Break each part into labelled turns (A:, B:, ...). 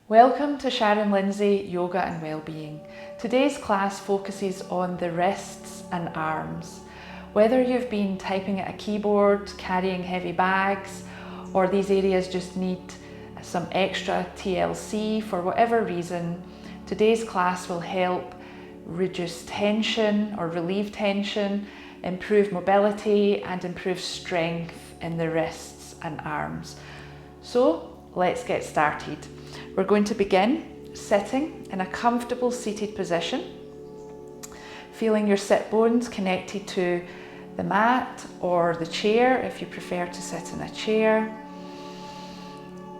A: Welcome to Sharon Lindsay Yoga and Wellbeing. Today's class focuses on the wrists and arms. Whether you've been typing at a keyboard, carrying heavy bags, or these areas just need some extra TLC for whatever reason, today's class will help reduce tension or relieve tension, improve mobility and improve strength in the wrists and arms. So let's get started. We're going to begin sitting in a comfortable seated position, feeling your sit bones connected to the mat or the chair if you prefer to sit in a chair.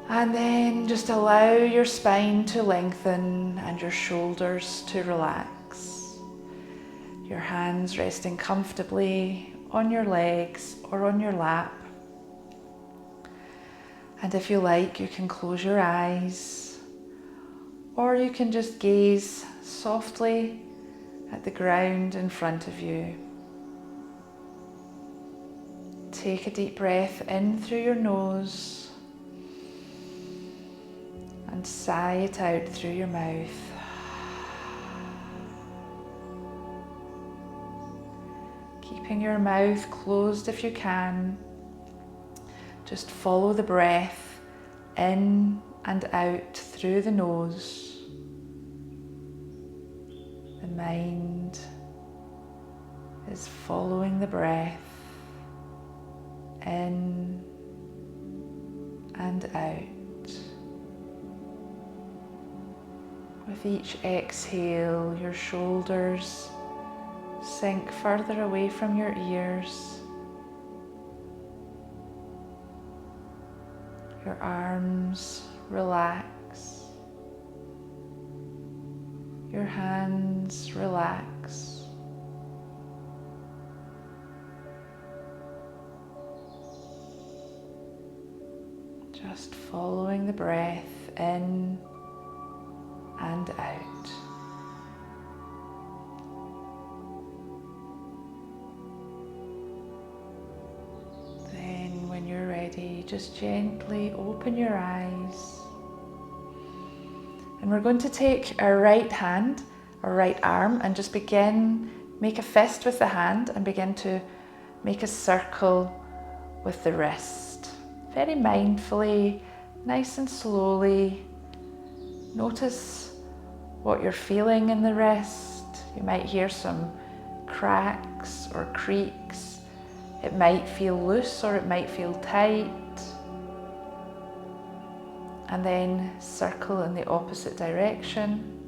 A: And then just allow your spine to lengthen and your shoulders to relax. Your hands resting comfortably on your legs or on your lap. And if you like, you can close your eyes, or you can just gaze softly at the ground in front of you. Take a deep breath in through your nose and sigh it out through your mouth. Keeping your mouth closed if you can. Just follow the breath in and out through the nose. The mind is following the breath in and out. With each exhale, your shoulders sink further away from your ears. Your arms relax. Your hands relax. Just following the breath in and out. Then when you're ready, just gently open your eyes. And we're going to take our right hand, our right arm, and just make a fist with the hand and begin to make a circle with the wrist. Very mindfully, nice and slowly. Notice what you're feeling in the wrist. You might hear some cracks or creaks. It might feel loose or it might feel tight. And then circle in the opposite direction.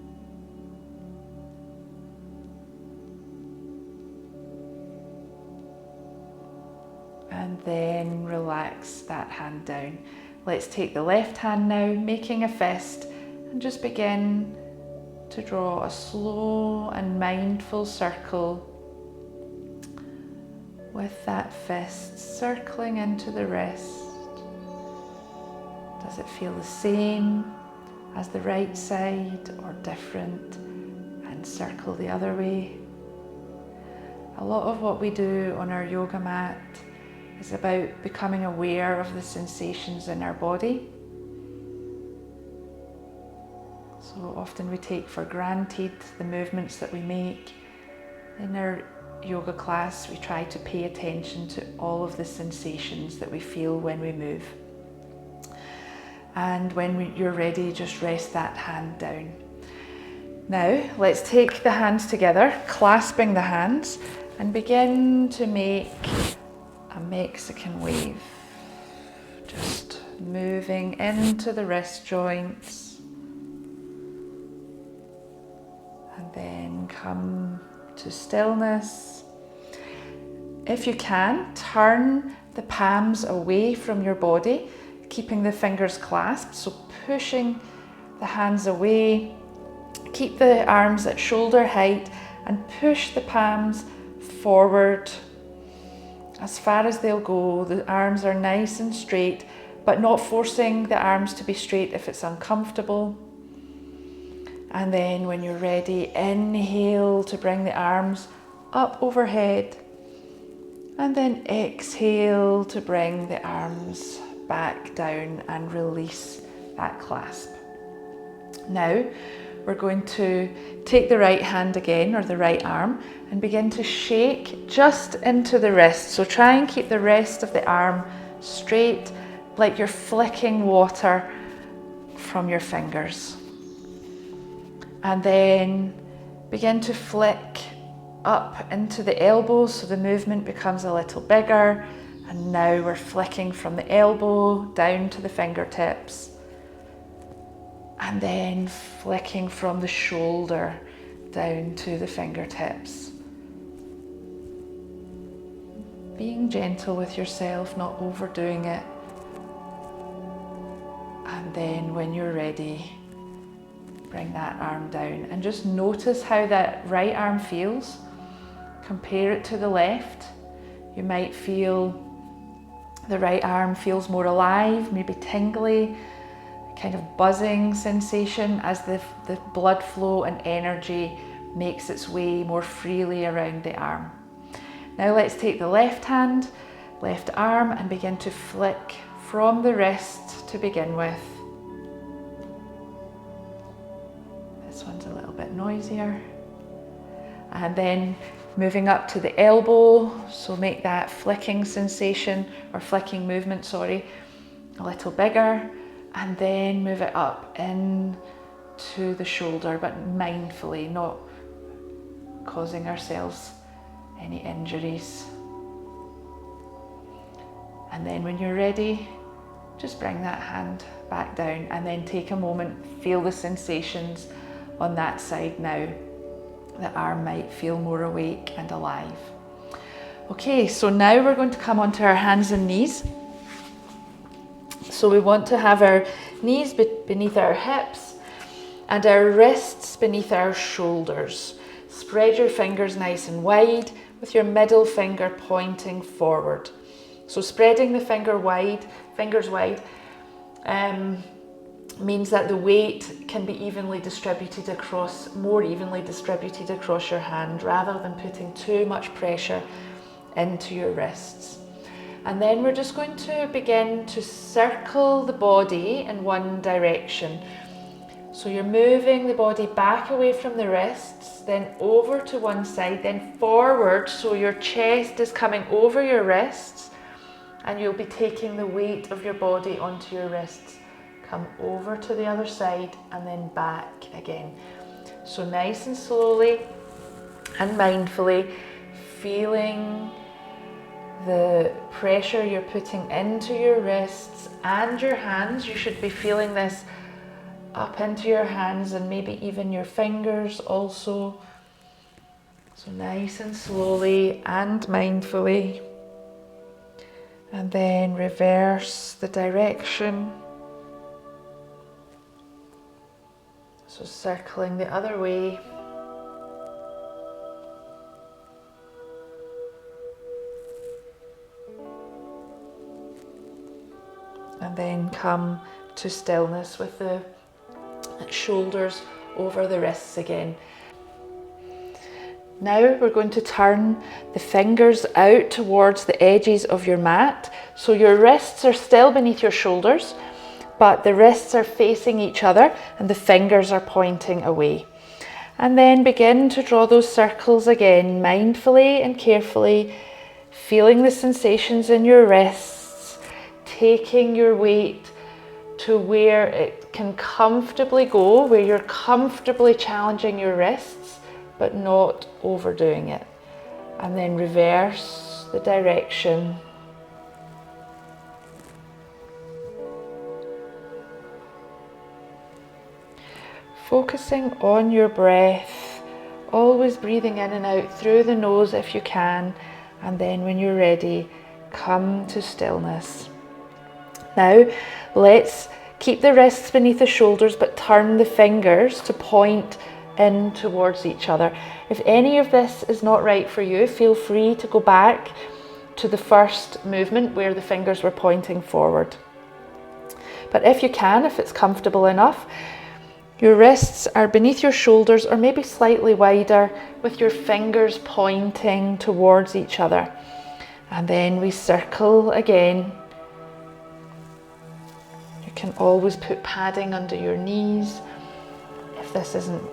A: And then relax that hand down. Let's take the left hand now, making a fist, and just begin to draw a slow and mindful circle with that fist circling into the wrist. Does it feel the same as the right side or different? And circle the other way. A lot of what we do on our yoga mat is about becoming aware of the sensations in our body. So often we take for granted the movements that we make. In our yoga class, we try to pay attention to all of the sensations that we feel when we move. And when you're ready, just rest that hand down. Now, let's take the hands together, clasping the hands, and begin to make a Mexican wave. Just moving into the wrist joints. And then come to stillness. If you can, turn the palms away from your body, keeping the fingers clasped, so pushing the hands away. Keep the arms at shoulder height and push the palms forward as far as they'll go. The arms are nice and straight, but not forcing the arms to be straight if it's uncomfortable. And then when you're ready, inhale to bring the arms up overhead. And then exhale to bring the arms back down and release that clasp. Now we're going to take the right hand again, or the right arm, and begin to shake just into the wrist. So try and keep the rest of the arm straight, like you're flicking water from your fingers. And then begin to flick up into the elbows, so the movement becomes a little bigger. And now we're flicking from the elbow down to the fingertips. And then flicking from the shoulder down to the fingertips. Being gentle with yourself, not overdoing it. And then when you're ready, bring that arm down and just notice how that right arm feels. Compare it to the left. You might feel the right arm feels more alive, maybe tingly, kind of buzzing sensation as the blood flow and energy makes its way more freely around the arm. Now let's take the left hand, left arm, and begin to flick from the wrist to begin with. This one's a little bit noisier. And then moving up to the elbow, so make that flicking sensation, or flicking movement, sorry, a little bigger. And then move it up in to the shoulder, but mindfully, not causing ourselves any injuries. And then when you're ready, just bring that hand back down and then take a moment, feel the sensations on that side now. The arm might feel more awake and alive. Okay, so now we're going to come onto our hands and knees. So we want to have our knees beneath our hips and our wrists beneath our shoulders. Spread your fingers nice and wide with your middle finger pointing forward. So spreading the fingers wide, means that the weight can be evenly distributed across, more evenly distributed across your hand, rather than putting too much pressure into your wrists. And then we're just going to begin to circle the body in one direction. So you're moving the body back away from the wrists, then over to one side, then forward, so your chest is coming over your wrists, and you'll be taking the weight of your body onto your wrists. Come over to the other side and then back again. So nice and slowly and mindfully, feeling the pressure you're putting into your wrists and your hands. You should be feeling this up into your hands and maybe even your fingers also. So nice and slowly and mindfully. And then reverse the direction. So circling the other way. And then come to stillness with the shoulders over the wrists again. Now we're going to turn the fingers out towards the edges of your mat. So your wrists are still beneath your shoulders, but the wrists are facing each other and the fingers are pointing away. And then begin to draw those circles again, mindfully and carefully, feeling the sensations in your wrists, taking your weight to where it can comfortably go, where you're comfortably challenging your wrists, but not overdoing it. And then reverse the direction. Focusing on your breath, always breathing in and out through the nose if you can, and then when you're ready, come to stillness. Now, let's keep the wrists beneath the shoulders, but turn the fingers to point in towards each other. If any of this is not right for you, feel free to go back to the first movement where the fingers were pointing forward. But if you can, if it's comfortable enough, your wrists are beneath your shoulders or maybe slightly wider with your fingers pointing towards each other. And then we circle again. You can always put padding under your knees if this isn't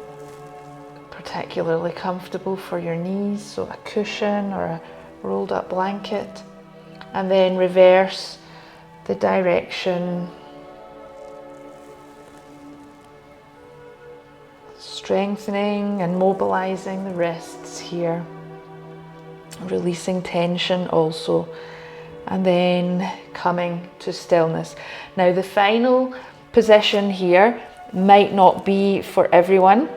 A: particularly comfortable for your knees, so a cushion or a rolled up blanket, and then reverse the direction, strengthening and mobilizing the wrists here, releasing tension also, and then coming to stillness. Now the final position here might not be for everyone,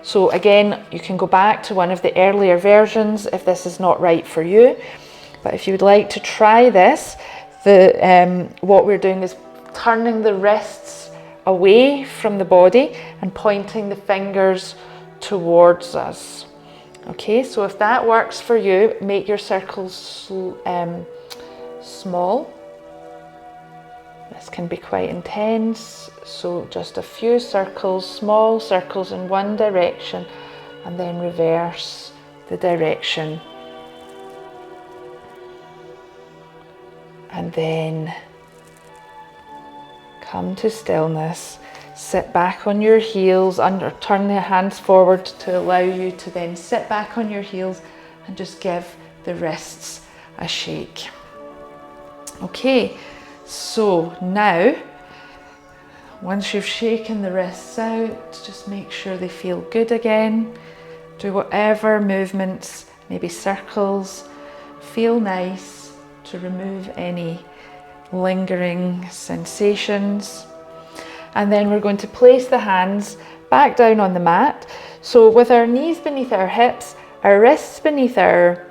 A: so again you can go back to one of the earlier versions if this is not right for you, but if you would like to try this, what we're doing is turning the wrists away from the body and pointing the fingers towards us. Okay, so if that works for you, make your circles small. This can be quite intense, so just a few circles, small circles in one direction, and then reverse the direction. And then come to stillness. Sit back on your heels, turn the hands forward to allow you to then sit back on your heels and just give the wrists a shake. Okay, so now, once you've shaken the wrists out, just make sure they feel good again. Do whatever movements, maybe circles, feel nice to remove any lingering sensations. And then we're going to place the hands back down on the mat. So with our knees beneath our hips, our wrists beneath our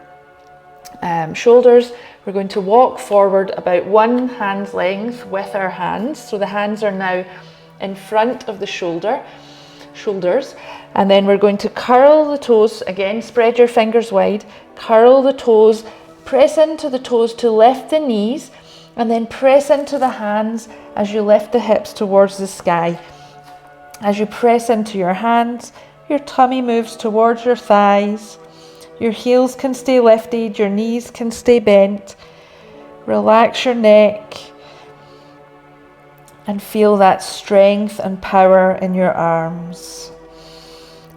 A: shoulders, we're going to walk forward about one hand's length with our hands. So the hands are now in front of the shoulders. And then we're going to curl the toes. Again, spread your fingers wide. Curl the toes. Press into the toes to lift the knees. And then press into the hands as you lift the hips towards the sky. As you press into your hands, your tummy moves towards your thighs. Your heels can stay lifted, your knees can stay bent. Relax your neck and feel that strength and power in your arms.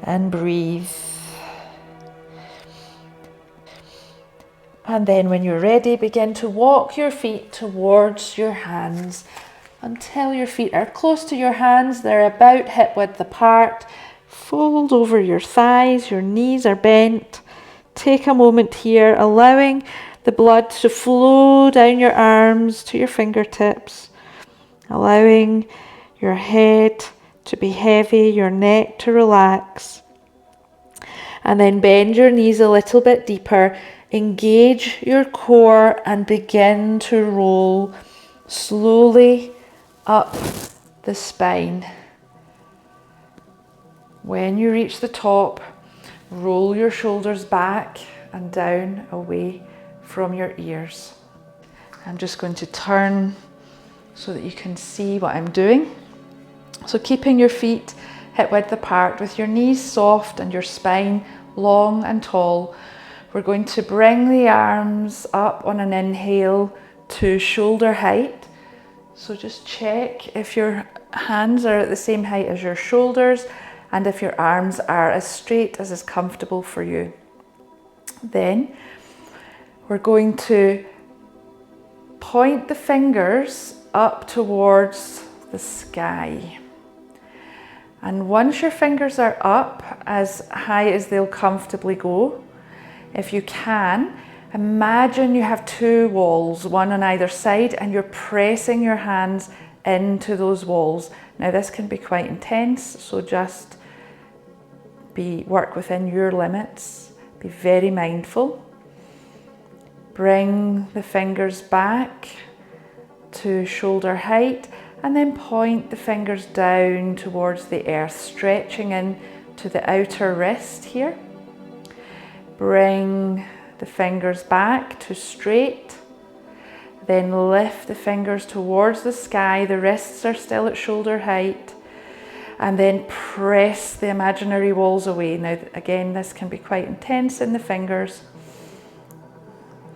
A: And breathe. And then when you're ready, begin to walk your feet towards your hands until your feet are close to your hands. They're about hip width apart. Fold over your thighs, your knees are bent. Take a moment here, allowing the blood to flow down your arms to your fingertips. Allowing your head to be heavy, your neck to relax. And then bend your knees a little bit deeper. Engage your core and begin to roll slowly up the spine. When you reach the top, roll your shoulders back and down away from your ears. I'm just going to turn so that you can see what I'm doing. So keeping your feet hip width apart with your knees soft and your spine long and tall, we're going to bring the arms up on an inhale to shoulder height. So just check if your hands are at the same height as your shoulders and if your arms are as straight as is comfortable for you. Then we're going to point the fingers up towards the sky. And once your fingers are up as high as they'll comfortably go, if you can, imagine you have two walls, one on either side, and you're pressing your hands into those walls. Now this can be quite intense, so just work within your limits. Be very mindful. Bring the fingers back to shoulder height and then point the fingers down towards the earth, stretching in to the outer wrist here. Bring the fingers back to straight, then lift the fingers towards the sky. The wrists are still at shoulder height, and then press the imaginary walls away. Now again, this can be quite intense in the fingers.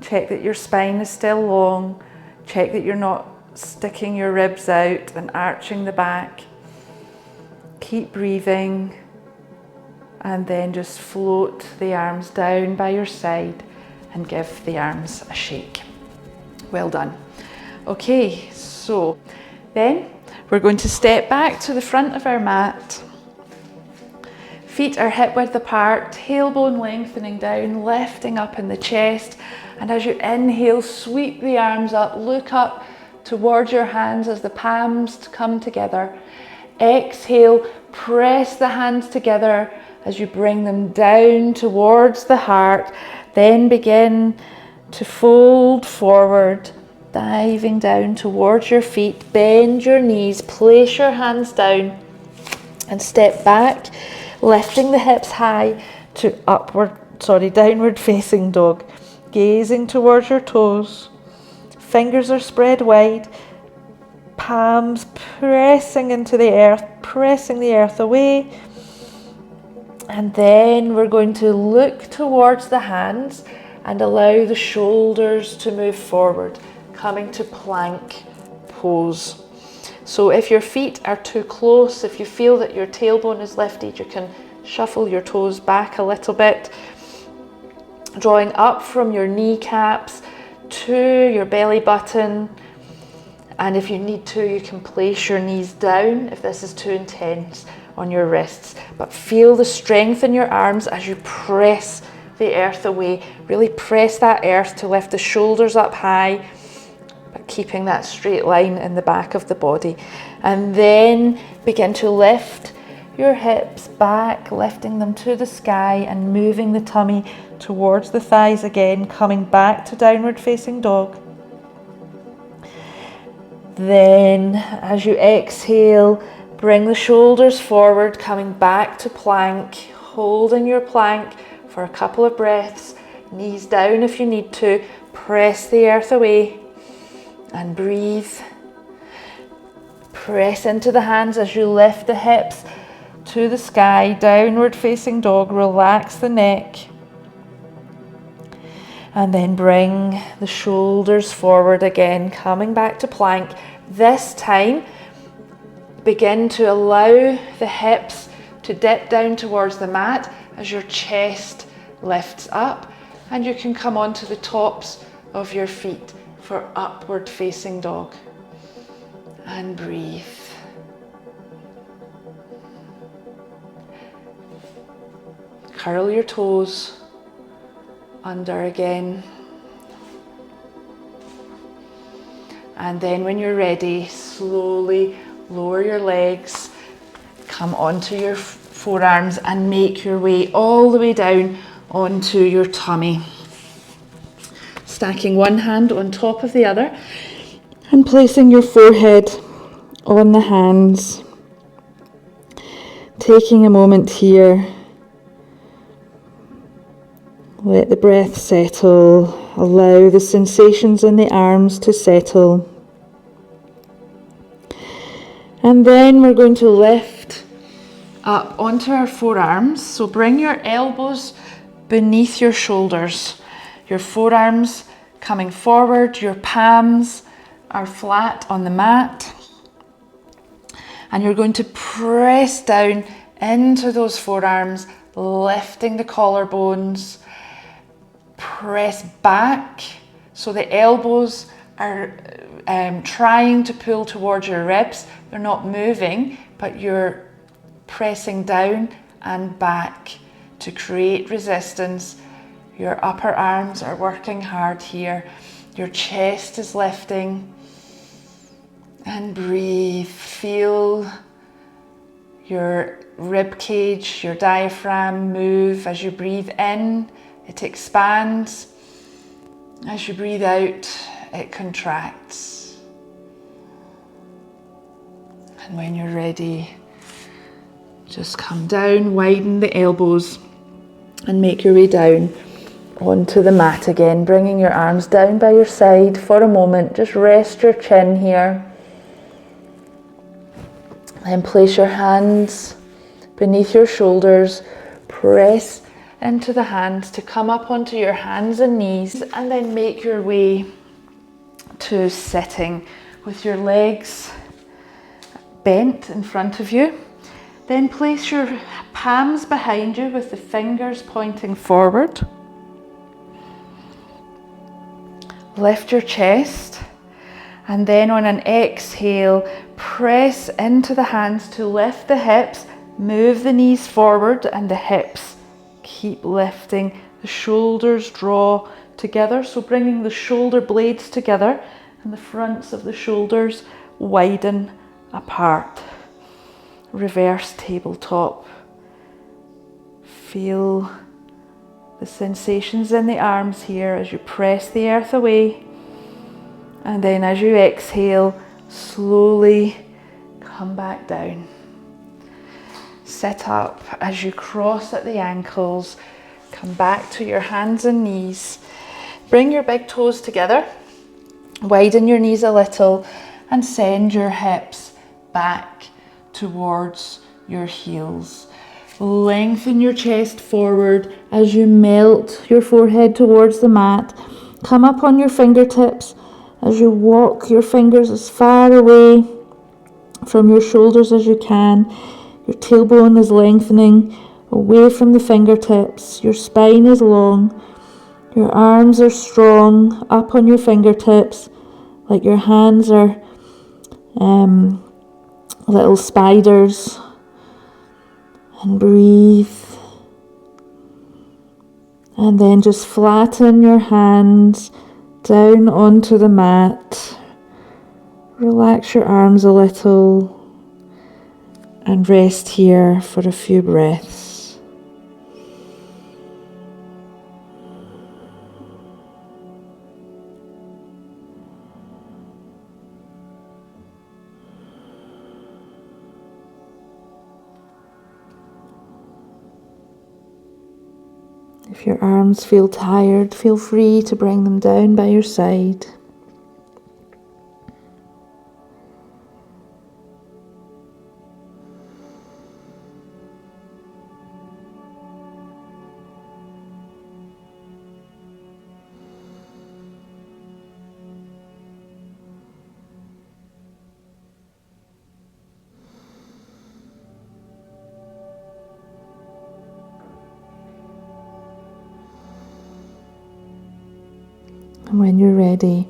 A: Check that your spine is still long. Check that you're not sticking your ribs out and arching the back. Keep breathing, and then just float the arms down by your side and give the arms a shake. Well done. Okay, so then we're going to step back to the front of our mat. Feet are hip width apart, tailbone lengthening down, lifting up in the chest. And as you inhale, sweep the arms up, look up towards your hands as the palms come together. Exhale, press the hands together as you bring them down towards the heart. Then begin to fold forward, diving down towards your feet. Bend your knees, place your hands down and step back, lifting the hips high to downward facing dog. Gazing towards your toes. Fingers are spread wide. Palms pressing into the earth, pressing the earth away. And then we're going to look towards the hands and allow the shoulders to move forward, coming to plank pose. So if your feet are too close, if you feel that your tailbone is lifted, you can shuffle your toes back a little bit, drawing up from your kneecaps to your belly button. And if you need to, you can place your knees down if this is too intense on your wrists. But feel the strength in your arms as you press the earth away. Really press that earth to lift the shoulders up high, but keeping that straight line in the back of the body. And then begin to lift your hips back, lifting them to the sky and moving the tummy towards the thighs again, coming back to downward facing dog. Then as you exhale, bring the shoulders forward, coming back to plank, holding your plank for a couple of breaths, knees down if you need to, press the earth away and breathe. Press into the hands as you lift the hips to the sky, downward facing dog, relax the neck. And then bring the shoulders forward again, coming back to plank. This time, begin to allow the hips to dip down towards the mat as your chest lifts up, and you can come onto the tops of your feet for upward facing dog. And breathe. Curl your toes under again. And then when you're ready, slowly lower your legs, come onto your forearms and make your way all the way down onto your tummy. Stacking one hand on top of the other and placing your forehead on the hands. Taking a moment here. Let the breath settle. Allow the sensations in the arms to settle. And then we're going to lift up onto our forearms. So bring your elbows beneath your shoulders. Your forearms coming forward. Your palms are flat on the mat. And you're going to press down into those forearms, lifting the collarbones. Press back so the elbows are trying to pull towards your ribs. They're not moving, but you're pressing down and back to create resistance. Your upper arms are working hard here. Your chest is lifting. And breathe. Feel your rib cage, your diaphragm move as you breathe in. It expands. As you breathe out, it contracts. And when you're ready, just come down, widen the elbows and make your way down onto the mat again, bringing your arms down by your side for a moment. Just rest your chin here. Then place your hands beneath your shoulders. Press into the hands to come up onto your hands and knees, and then make your way to sitting with your legs bent in front of you. Then place your palms behind you with the fingers pointing forward. Lift your chest, and then on an exhale, press into the hands to lift the hips, move the knees forward and the hips keep lifting. The shoulders draw together, so bringing the shoulder blades together and the fronts of the shoulders widen apart. Reverse tabletop. Feel the sensations in the arms here as you press the earth away. And then as you exhale, slowly come back down. Sit up as you cross at the ankles. Come back to your hands and knees. Bring your big toes together. Widen your knees a little and send your hips back towards your heels. Lengthen your chest forward as you melt your forehead towards the mat. Come up on your fingertips as you walk your fingers as far away from your shoulders as you can. Your tailbone is lengthening away from the fingertips. Your spine is long. Your arms are strong up on your fingertips, like your hands are little spiders. And breathe. And then just flatten your hands down onto the mat. Relax your arms a little and rest here for a few breaths. If your arms feel tired, feel free to bring them down by your side. And when you're ready,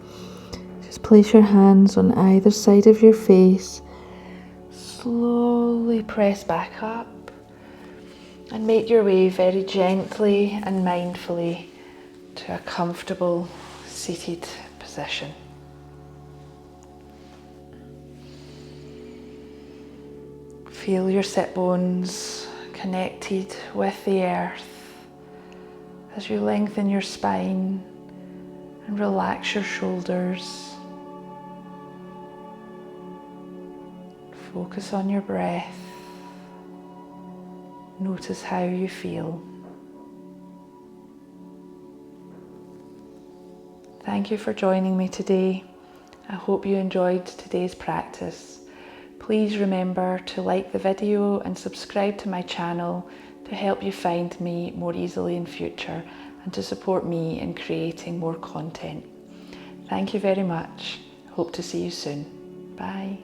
A: just place your hands on either side of your face. Slowly press back up and make your way very gently and mindfully to a comfortable seated position. Feel your sit bones connected with the earth as you lengthen your spine and relax your shoulders. Focus on your breath. Notice how you feel. Thank you for joining me today. I hope you enjoyed today's practice. Please remember to like the video and subscribe to my channel to help you find me more easily in future and to support me in creating more content. Thank you very much. Hope to see you soon. Bye.